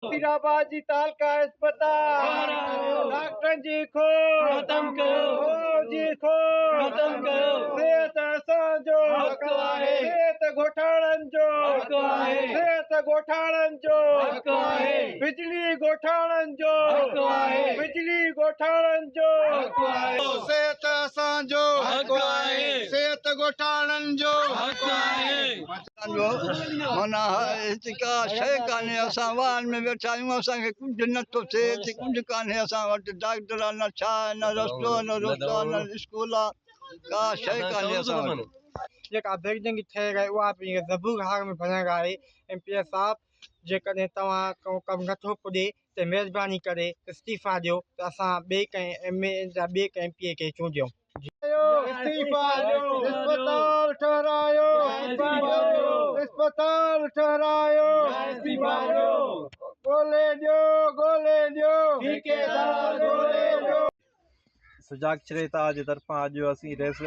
फिराबाद जी तालका अस्पताल डॉक्टर जी खो खत्म करो जी खो खत्म करो सेहत असांजो हक आहे सेहत घोटाळनि जो हक आहे सेहत घोटाळनि जो हक आहे बिजली घोटाळनि जो हक आहे बिजली घोटाळनि जो हक आहे सेहत असांजो हक आहे सेहत घोटाळनि जो हक आहे माना का शइ कान्हे असां वाहन में वेठा आहियूं असांखे कुझु नथो थिए कुझु कान्हे असां वटि डॉक्टर आहे न छा आहे न रस्तो न रोको आहे न स्कूल आहे का शइ कान्हे असां वटि जेका बिल्डिंग ठहे गई उहा बि ज़बूर हाल में भञण आहे MPS साहब जेकॾहिं तव्हां को कमु नथो पुॼे त महिरबानी करे इस्तीफ़ा ॾियो त असां ॿिए कंहिं MA जा ॿिए कंहिं MPA खे चूंडियूं इस्तीफ़ा ॾियो अस्पताल ठहिरायो अस्पताल ठहिरायो इस्तीफ़ा ॾियो ॻोल्हे ॾियो ठेकेदार ॻोल्हे ॾियो सुजाग श्रेता जे तरफ़ां अॼु असीं रेस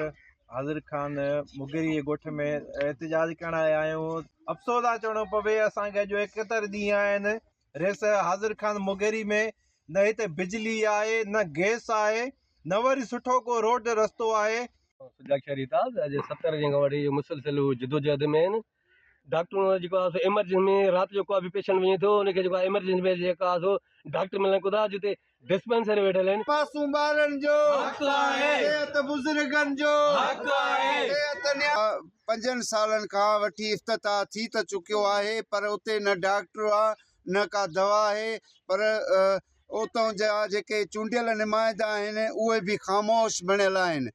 हाज़िर ख़ान मुगेरी ॻोठ में एहतिजाज करण आया आहियूं अफ़सोस आहे चवणो पवे असांखे अॼु 71 ॾींहं आहिनि रेस हाज़िर ख़ान मुगेरी में न हिते बिजली आहे न गैस आहे न वरी सुठो को रोड रस्तो आहे सुजाग शरीता अॼु 70 ॾींहं खां वठी मुसलसिल जिदोजहद में आहिनि डॉक्टर जेको आहे एमरजेंसी में राति जो को बि पेशेंट वञे थो उनखे जेको आहे एमरजेंसी में जेका आहे डॉक्टर मिलनि कोन था जिते डिस्पेंसरी वेठल आहिनि मासूम ॿारनि जो हक़ आहे सेहत बुज़ुर्गनि जो हक़ आहे 5 सालनि खां वठी इफ्तिताह थी त चुकियो आहे पर उते न डॉक्टर आहे न का दवा आहे पर उतां जा जेके चूंडियल नुमाइंदा आहिनि उहे बि ख़ामोश बणियल आहिनि